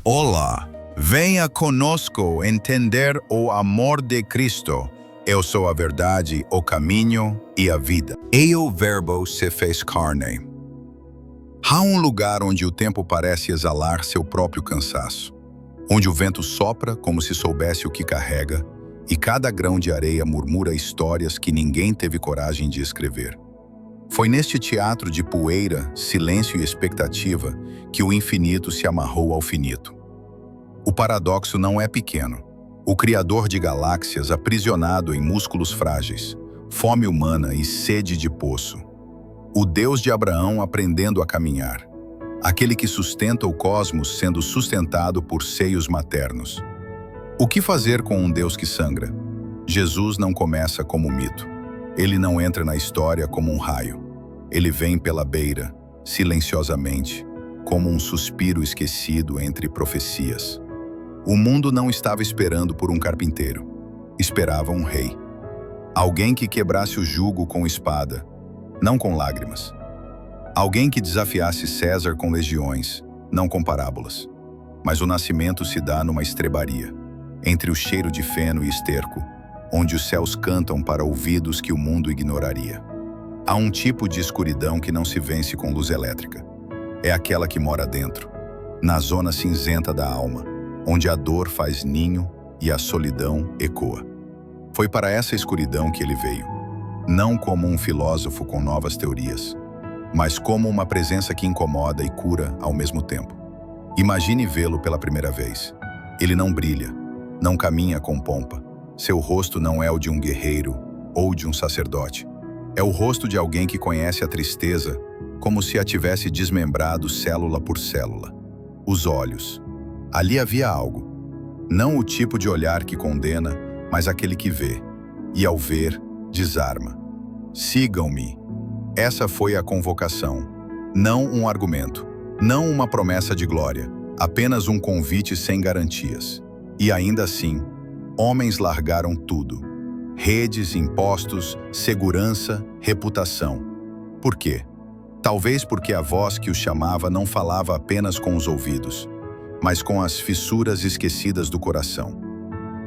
Olá, venha conosco entender o amor de Cristo. Eu sou a verdade, o caminho e a vida. E o Verbo se fez carne. Há um lugar onde o tempo parece exalar seu próprio cansaço, onde o vento sopra como se soubesse o que carrega, e cada grão de areia murmura histórias que ninguém teve coragem de escrever. Foi neste teatro de poeira, silêncio e expectativa que o infinito se amarrou ao finito. O paradoxo não é pequeno. O Criador de galáxias aprisionado em músculos frágeis, fome humana e sede de poço. O Deus de Abraão aprendendo a caminhar. Aquele que sustenta o cosmos sendo sustentado por seios maternos. O que fazer com um Deus que sangra? Jesus não começa como mito. Ele não entra na história como um raio. Ele vem pela beira, silenciosamente, como um suspiro esquecido entre profecias. O mundo não estava esperando por um carpinteiro. Esperava um rei. Alguém que quebrasse o jugo com espada, não com lágrimas. Alguém que desafiasse César com legiões, não com parábolas. Mas o nascimento se dá numa estrebaria, entre o cheiro de feno e esterco, onde os céus cantam para ouvidos que o mundo ignoraria. Há um tipo de escuridão que não se vence com luz elétrica. É aquela que mora dentro, na zona cinzenta da alma, onde a dor faz ninho e a solidão ecoa. Foi para essa escuridão que ele veio, não como um filósofo com novas teorias, mas como uma presença que incomoda e cura ao mesmo tempo. Imagine vê-lo pela primeira vez. Ele não brilha, não caminha com pompa. Seu rosto não é o de um guerreiro ou de um sacerdote. É o rosto de alguém que conhece a tristeza como se a tivesse desmembrado célula por célula. Os olhos. Ali havia algo. Não o tipo de olhar que condena, mas aquele que vê. E ao ver, desarma. Sigam-me. Essa foi a convocação. Não um argumento. Não uma promessa de glória. Apenas um convite sem garantias. E ainda assim, homens largaram tudo. Redes, impostos, segurança, reputação. Por quê? Talvez porque a voz que os chamava não falava apenas com os ouvidos, mas com as fissuras esquecidas do coração.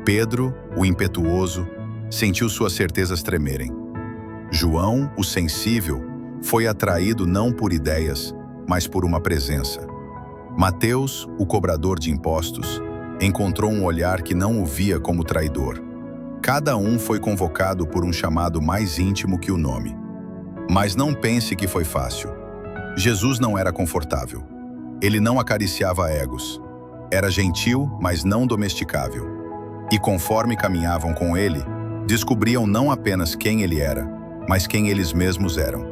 Pedro, o impetuoso, sentiu suas certezas tremerem. João, o sensível, foi atraído não por ideias, mas por uma presença. Mateus, o cobrador de impostos, encontrou um olhar que não o via como traidor. Cada um foi convocado por um chamado mais íntimo que o nome. Mas não pense que foi fácil. Jesus não era confortável. Ele não acariciava egos. Era gentil, mas não domesticável. E conforme caminhavam com ele, descobriam não apenas quem ele era, mas quem eles mesmos eram.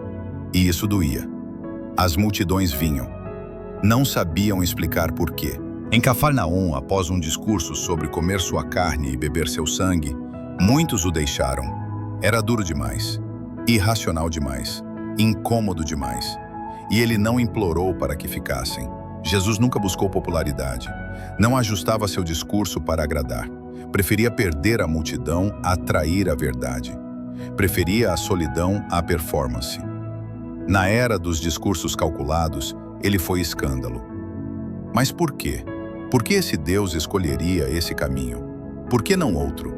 E isso doía. As multidões vinham. Não sabiam explicar por quê. Em Cafarnaum, após um discurso sobre comer sua carne e beber seu sangue, muitos o deixaram. Era duro demais, irracional demais, incômodo demais. E ele não implorou para que ficassem. Jesus nunca buscou popularidade. Não ajustava seu discurso para agradar. Preferia perder a multidão a atrair a verdade. Preferia a solidão à performance. Na era dos discursos calculados, ele foi escândalo. Mas por quê? Por que esse Deus escolheria esse caminho? Por que não outro?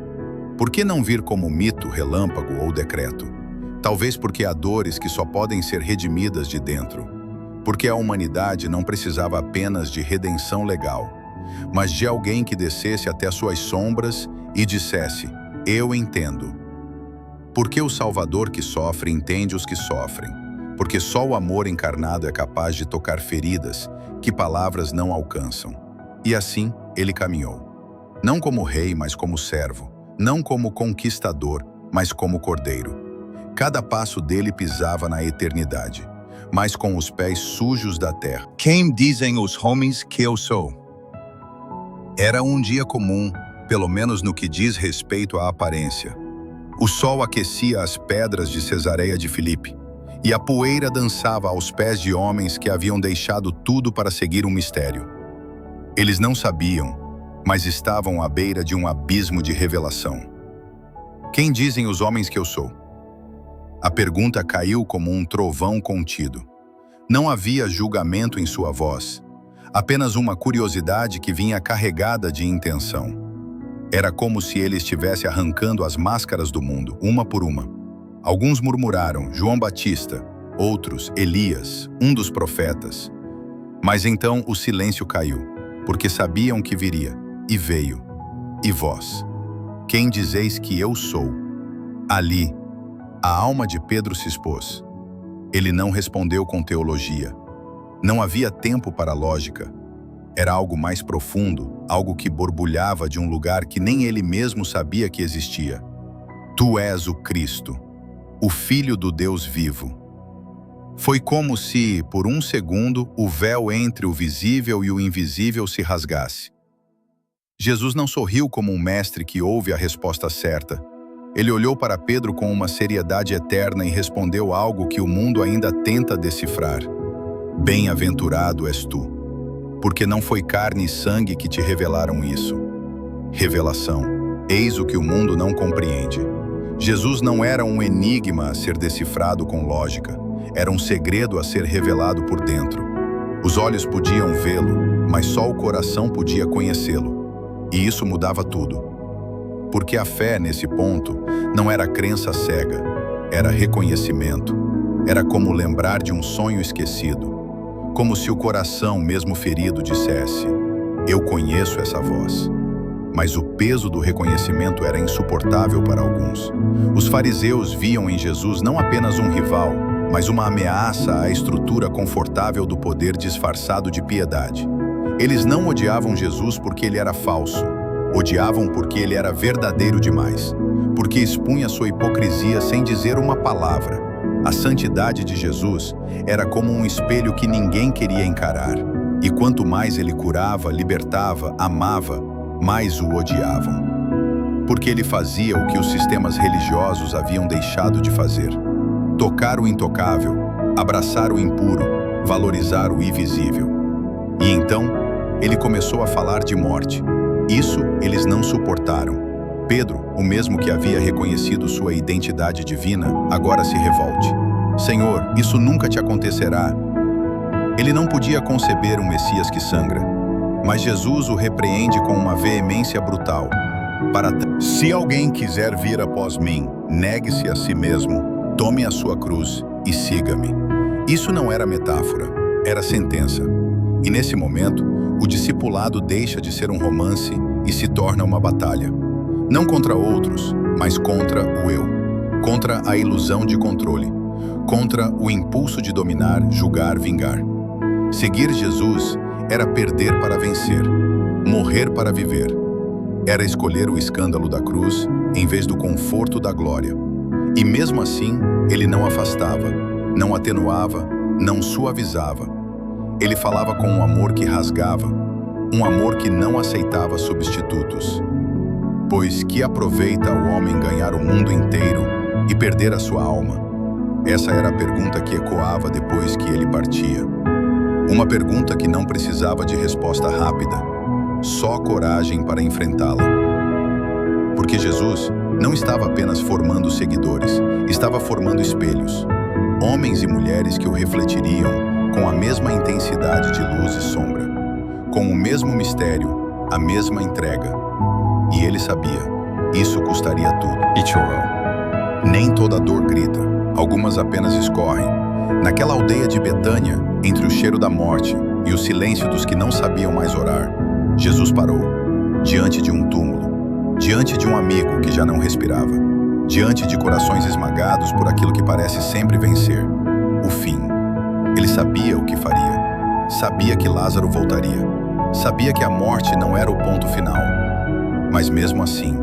Por que não vir como mito, relâmpago ou decreto? Talvez porque há dores que só podem ser redimidas de dentro. Porque a humanidade não precisava apenas de redenção legal, mas de alguém que descesse até suas sombras e dissesse: eu entendo. Porque o Salvador que sofre entende os que sofrem. Porque só o amor encarnado é capaz de tocar feridas que palavras não alcançam. E assim ele caminhou. Não como rei, mas como servo. Não como conquistador, mas como cordeiro. Cada passo dele pisava na eternidade, mas com os pés sujos da terra. Quem dizem os homens que eu sou? Era um dia comum, pelo menos no que diz respeito à aparência. O sol aquecia as pedras de Cesareia de Filipe, e a poeira dançava aos pés de homens que haviam deixado tudo para seguir um mistério. Eles não sabiam, mas estavam à beira de um abismo de revelação. Quem dizem os homens que eu sou? A pergunta caiu como um trovão contido. Não havia julgamento em sua voz. apenas uma curiosidade que vinha carregada de intenção. Era como se ele estivesse arrancando as máscaras do mundo, uma por uma. Alguns murmuraram, João Batista, outros, Elias, um dos profetas. Mas então o silêncio caiu, porque sabiam que viria, e veio. E vós? Quem dizeis que eu sou? Ali, a alma de Pedro se expôs. Ele não respondeu com teologia. Não havia tempo para lógica. Era algo mais profundo, algo que borbulhava de um lugar que nem ele mesmo sabia que existia. Tu és o Cristo, o Filho do Deus vivo. Foi como se, por um segundo, o véu entre o visível e o invisível se rasgasse. Jesus não sorriu como um mestre que ouve a resposta certa. Ele olhou para Pedro com uma seriedade eterna e respondeu algo que o mundo ainda tenta decifrar. Bem-aventurado és tu, porque não foi carne e sangue que te revelaram isso. Revelação, eis o que o mundo não compreende. Jesus não era um enigma a ser decifrado com lógica, era um segredo a ser revelado por dentro. Os olhos podiam vê-lo, mas só o coração podia conhecê-lo. E isso mudava tudo. Porque a fé, nesse ponto, não era crença cega, era reconhecimento. Era como lembrar de um sonho esquecido. Como se o coração, mesmo ferido, dissesse: eu conheço essa voz. Mas o peso do reconhecimento era insuportável para alguns. Os fariseus viam em Jesus não apenas um rival, mas uma ameaça à estrutura confortável do poder disfarçado de piedade. Eles não odiavam Jesus porque ele era falso. Odiavam porque ele era verdadeiro demais. Porque expunha sua hipocrisia sem dizer uma palavra. A santidade de Jesus era como um espelho que ninguém queria encarar. E quanto mais ele curava, libertava, amava, mais o odiavam. Porque ele fazia o que os sistemas religiosos haviam deixado de fazer. Tocar o intocável, abraçar o impuro, valorizar o invisível. E então, ele começou a falar de morte. Isso eles não suportaram. Pedro, o mesmo que havia reconhecido sua identidade divina, agora se revolte. Senhor, isso nunca te acontecerá. Ele não podia conceber um Messias que sangra, mas Jesus o repreende com uma veemência brutal. Se alguém quiser vir após mim, negue-se a si mesmo, tome a sua cruz e siga-me. Isso não era metáfora, era sentença. E nesse momento, o discipulado deixa de ser um romance e se torna uma batalha. Não contra outros, mas contra o eu. Contra a ilusão de controle. Contra o impulso de dominar, julgar, vingar. Seguir Jesus era perder para vencer. Morrer para viver. Era escolher o escândalo da cruz em vez do conforto da glória. E mesmo assim, ele não afastava, não atenuava, não suavizava. Ele falava com um amor que rasgava, um amor que não aceitava substitutos. Pois que aproveita o homem ganhar o mundo inteiro e perder a sua alma? Essa era a pergunta que ecoava depois que ele partia. Uma pergunta que não precisava de resposta rápida, só coragem para enfrentá-la. Porque Jesus não estava apenas formando seguidores, estava formando espelhos. Homens e mulheres que o refletiriam com a mesma intensidade de luz e sombra, com o mesmo mistério, a mesma entrega. E ele sabia, isso custaria tudo. E chorou. Nem toda dor grita, algumas apenas escorrem. Naquela aldeia de Betânia, entre o cheiro da morte e o silêncio dos que não sabiam mais orar, Jesus parou, diante de um túmulo, diante de um amigo que já não respirava, diante de corações esmagados por aquilo que parece sempre vencer, o fim. Ele sabia o que faria, sabia que Lázaro voltaria, sabia que a morte não era o ponto final. Mas mesmo assim,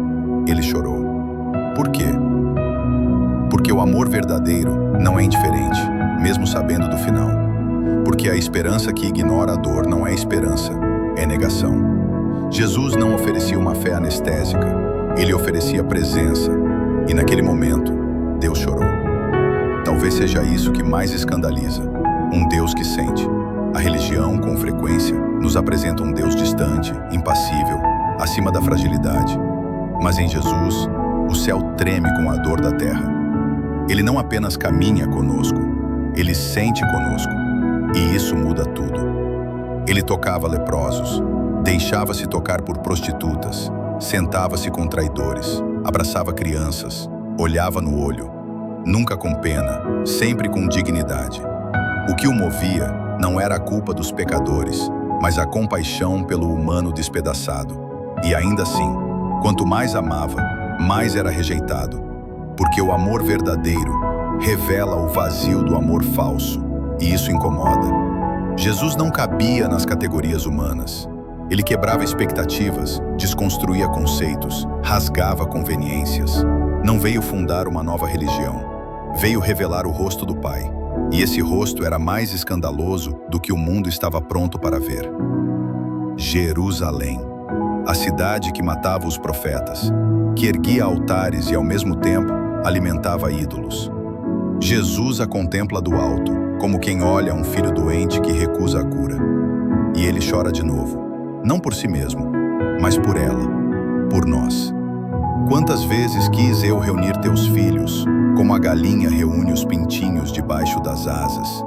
ele chorou. Por quê? Porque o amor verdadeiro não é indiferente, mesmo sabendo do final. Porque a esperança que ignora a dor não é esperança, é negação. Jesus não oferecia uma fé anestésica, ele oferecia presença. E naquele momento, Deus chorou. Talvez seja isso que mais escandaliza. Um Deus que sente. A religião, com frequência, nos apresenta um Deus distante, impassível, acima da fragilidade. Mas em Jesus, o céu treme com a dor da terra. Ele não apenas caminha conosco, ele sente conosco. E isso muda tudo. Ele tocava leprosos, deixava-se tocar por prostitutas, sentava-se com traidores, abraçava crianças, olhava no olho, nunca com pena, sempre com dignidade. O que o movia não era a culpa dos pecadores, mas a compaixão pelo humano despedaçado. E ainda assim, quanto mais amava, mais era rejeitado, porque o amor verdadeiro revela o vazio do amor falso, e isso incomoda. Jesus não cabia nas categorias humanas. Ele quebrava expectativas, desconstruía conceitos, rasgava conveniências. Não veio fundar uma nova religião, veio revelar o rosto do Pai. E esse rosto era mais escandaloso do que o mundo estava pronto para ver. Jerusalém, a cidade que matava os profetas, que erguia altares e ao mesmo tempo alimentava ídolos. Jesus a contempla do alto, como quem olha um filho doente que recusa a cura. E ele chora de novo, não por si mesmo, mas por ela, por nós. Quantas vezes quis eu reunir teus filhos, como a galinha reúne os pintinhos debaixo das asas,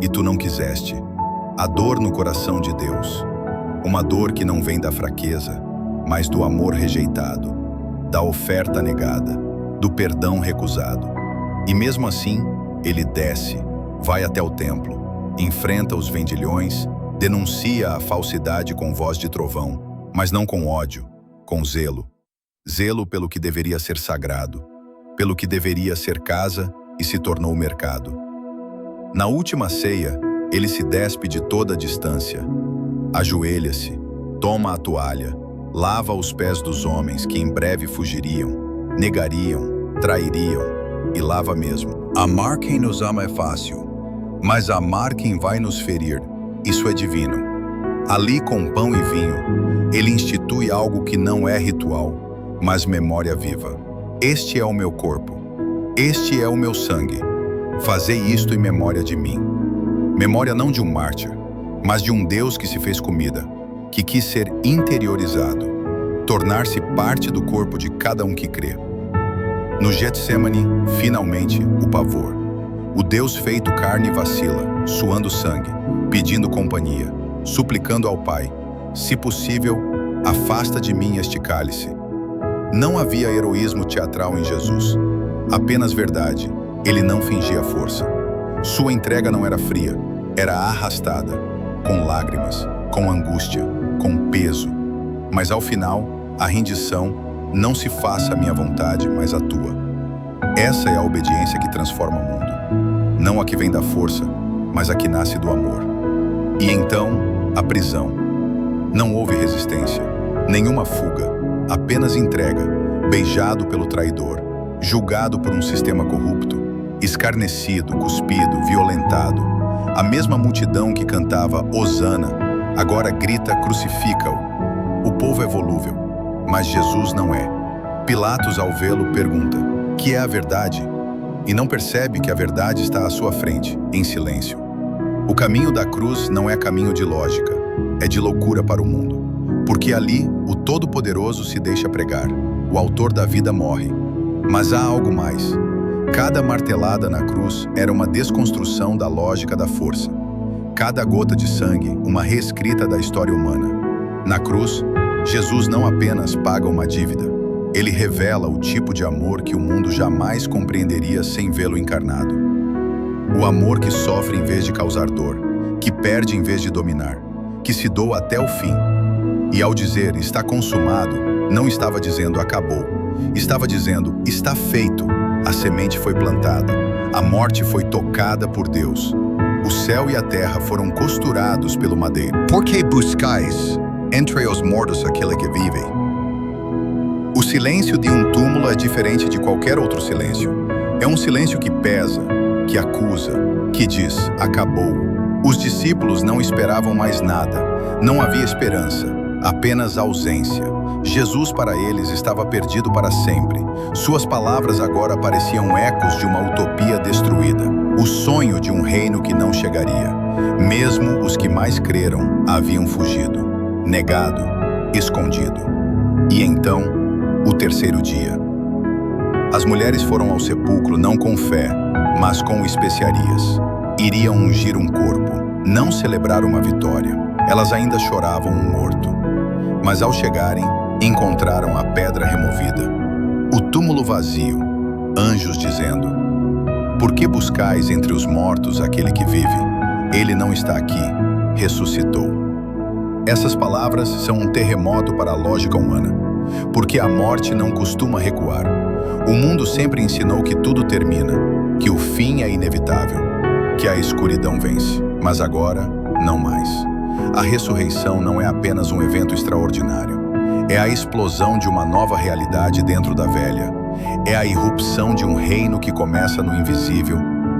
e tu não quiseste. A dor no coração de Deus, uma dor que não vem da fraqueza, mas do amor rejeitado, da oferta negada, do perdão recusado. E mesmo assim, ele desce, vai até o templo, enfrenta os vendilhões, denuncia a falsidade com voz de trovão, mas não com ódio, com zelo. Zelo pelo que deveria ser sagrado, pelo que deveria ser casa e se tornou mercado. Na última ceia, ele se despe de toda a distância. Ajoelha-se, toma a toalha, lava os pés dos homens que em breve fugiriam, negariam, trairiam, e lava mesmo. Amar quem nos ama é fácil, mas amar quem vai nos ferir, isso é divino. Ali com pão e vinho, ele institui algo que não é ritual, mas memória viva. Este é o meu corpo, este é o meu sangue. Fazei isto em memória de mim. Memória não de um mártir, mas de um Deus que se fez comida, que quis ser interiorizado, tornar-se parte do corpo de cada um que crê. No Getsemane, finalmente, o pavor. O Deus feito carne vacila, suando sangue, pedindo companhia, suplicando ao Pai, se possível, afasta de mim este cálice. Não havia heroísmo teatral em Jesus, apenas verdade. Ele não fingia força. Sua entrega não era fria, era arrastada, com lágrimas, com angústia, com peso. Mas ao final, a rendição, não se faça a minha vontade, mas a tua. Essa é a obediência que transforma o mundo. Não a que vem da força, mas a que nasce do amor. E então, a prisão. Não houve resistência, nenhuma fuga. Apenas entrega, beijado pelo traidor, julgado por um sistema corrupto, escarnecido, cuspido, violentado. A mesma multidão que cantava Hosana, agora grita crucifica-o. O povo é volúvel, mas Jesus não é. Pilatos, ao vê-lo, pergunta, que é a verdade? E não percebe que a verdade está à sua frente, em silêncio. O caminho da cruz não é caminho de lógica, é de loucura para o mundo. Porque ali, o Todo-Poderoso se deixa pregar, o autor da vida morre. Mas há algo mais. Cada martelada na cruz era uma desconstrução da lógica da força. Cada gota de sangue, uma reescrita da história humana. Na cruz, Jesus não apenas paga uma dívida, ele revela o tipo de amor que o mundo jamais compreenderia sem vê-lo encarnado. O amor que sofre em vez de causar dor, que perde em vez de dominar, que se doa até o fim. E ao dizer está consumado, não estava dizendo acabou, estava dizendo está feito. A semente foi plantada, a morte foi tocada por Deus. O céu e a terra foram costurados pelo madeiro. Por que buscais entre os mortos aquele que vive? O silêncio de um túmulo é diferente de qualquer outro silêncio. É um silêncio que pesa, que acusa, que diz acabou. Os discípulos não esperavam mais nada, não havia esperança. Apenas ausência. Jesus para eles estava perdido para sempre. Suas palavras agora pareciam ecos de uma utopia destruída. O sonho de um reino que não chegaria. Mesmo os que mais creram haviam fugido, negado, escondido. E então, o terceiro dia. As mulheres foram ao sepulcro não com fé, mas com especiarias. Iriam ungir um corpo, não celebrar uma vitória. Elas ainda choravam um morto. Mas ao chegarem, encontraram a pedra removida, o túmulo vazio, anjos dizendo: "Por que buscais entre os mortos aquele que vive? Ele não está aqui, ressuscitou." Essas palavras são um terremoto para a lógica humana, porque a morte não costuma recuar. O mundo sempre ensinou que tudo termina, que o fim é inevitável, que a escuridão vence. Mas agora, não mais. A ressurreição não é apenas um evento extraordinário. É a explosão de uma nova realidade dentro da velha. É a irrupção de um reino que começa no invisível,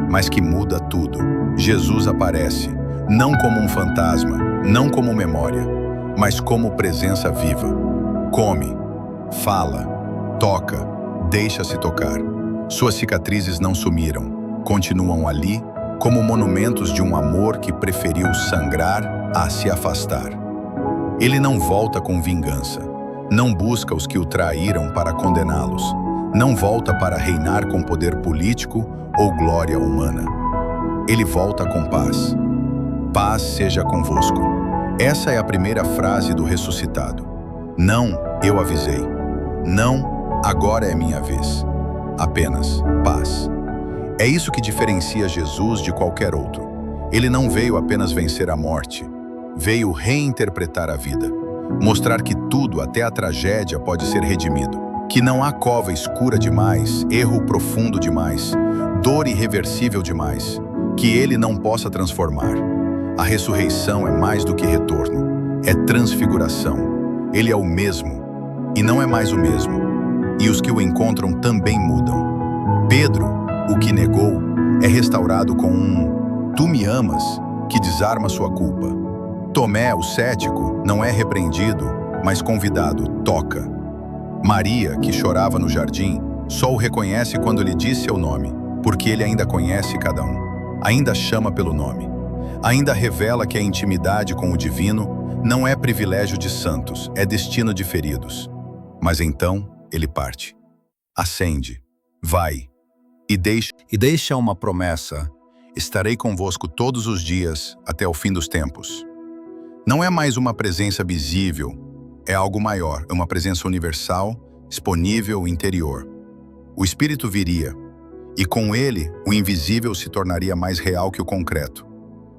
mas que muda tudo. Jesus aparece, não como um fantasma, não como memória, mas como presença viva. Come, fala, toca, deixa-se tocar. Suas cicatrizes não sumiram, continuam ali como monumentos de um amor que preferiu sangrar a se afastar. Ele não volta com vingança, não busca os que o traíram para condená-los, não volta para reinar com poder político ou glória humana. Ele volta com paz. Paz seja convosco. Essa é a primeira frase do ressuscitado. Não, eu avisei. Não, agora é minha vez. Apenas paz. É isso que diferencia Jesus de qualquer outro. Ele não veio apenas vencer a morte, veio reinterpretar a vida, mostrar que tudo, até a tragédia, pode ser redimido, que não há cova escura demais, erro profundo demais, dor irreversível demais, que ele não possa transformar. A ressurreição é mais do que retorno, é transfiguração. Ele é o mesmo, e não é mais o mesmo, e os que o encontram também mudam. Pedro, o que negou, é restaurado com um "tu me amas", que desarma sua culpa. Tomé, o cético, não é repreendido, mas convidado, toca. Maria, que chorava no jardim, só o reconhece quando lhe diz seu nome, porque ele ainda conhece cada um, ainda chama pelo nome, ainda revela que a intimidade com o divino não é privilégio de santos, é destino de feridos. Mas então ele parte, ascende, vai, e deixa uma promessa: estarei convosco todos os dias até o fim dos tempos. Não é mais uma presença visível, é algo maior, é uma presença universal, disponível, interior. O Espírito viria, e com ele o invisível se tornaria mais real que o concreto.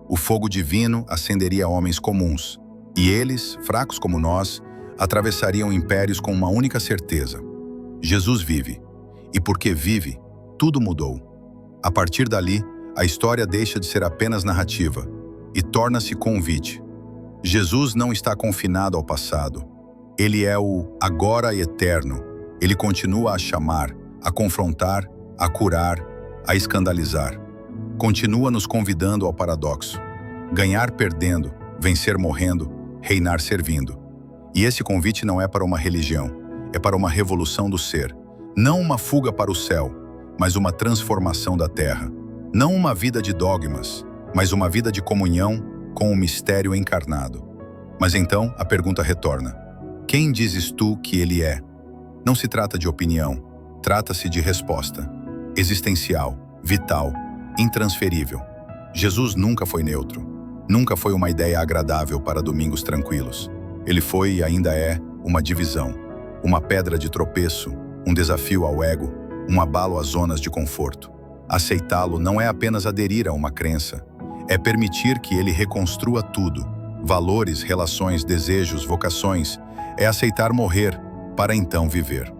O fogo divino acenderia homens comuns, e eles, fracos como nós, atravessariam impérios com uma única certeza: Jesus vive, e porque vive, tudo mudou. A partir dali, a história deixa de ser apenas narrativa e torna-se convite. Jesus não está confinado ao passado. Ele é o agora eterno. Ele continua a chamar, a confrontar, a curar, a escandalizar. Continua nos convidando ao paradoxo: ganhar perdendo, vencer morrendo, reinar servindo. E esse convite não é para uma religião, é para uma revolução do ser. Não uma fuga para o céu, mas uma transformação da terra. Não uma vida de dogmas, mas uma vida de comunhão com o mistério encarnado. Mas então a pergunta retorna: quem dizes tu que ele é? Não se trata de opinião, trata-se de resposta. Existencial, vital, intransferível. Jesus nunca foi neutro. Nunca foi uma ideia agradável para domingos tranquilos. Ele foi e ainda é uma divisão, uma pedra de tropeço, um desafio ao ego, um abalo às zonas de conforto. Aceitá-lo não é apenas aderir a uma crença, é permitir que ele reconstrua tudo: valores, relações, desejos, vocações. É aceitar morrer para então viver.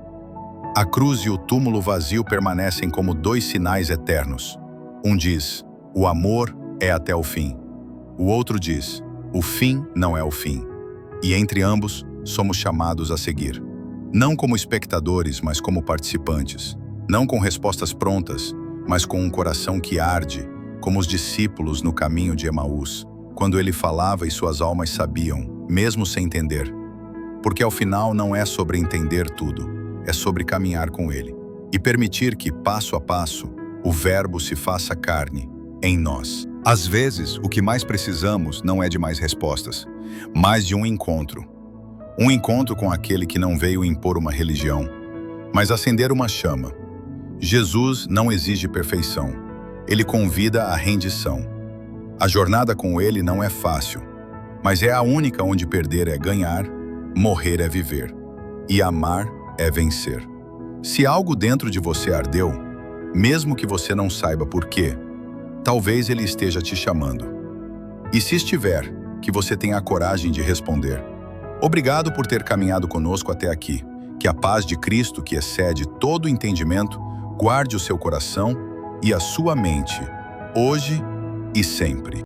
A cruz e o túmulo vazio permanecem como dois sinais eternos. Um diz: o amor é até o fim. O outro diz: o fim não é o fim. E entre ambos, somos chamados a seguir. Não como espectadores, mas como participantes. Não com respostas prontas, mas com um coração que arde, como os discípulos no caminho de Emaús, quando ele falava e suas almas sabiam, mesmo sem entender. Porque ao final não é sobre entender tudo, é sobre caminhar com ele e permitir que, passo a passo, o Verbo se faça carne em nós. Às vezes, o que mais precisamos não é de mais respostas, mas de um encontro. Um encontro com aquele que não veio impor uma religião, mas acender uma chama. Jesus não exige perfeição, ele convida à rendição. A jornada com ele não é fácil, mas é a única onde perder é ganhar, morrer é viver, e amar é vencer. Se algo dentro de você ardeu, mesmo que você não saiba por quê, talvez ele esteja te chamando. E se estiver, que você tenha a coragem de responder. Obrigado por ter caminhado conosco até aqui. Que a paz de Cristo, que excede todo entendimento, guarde o seu coração e a sua mente, hoje e sempre.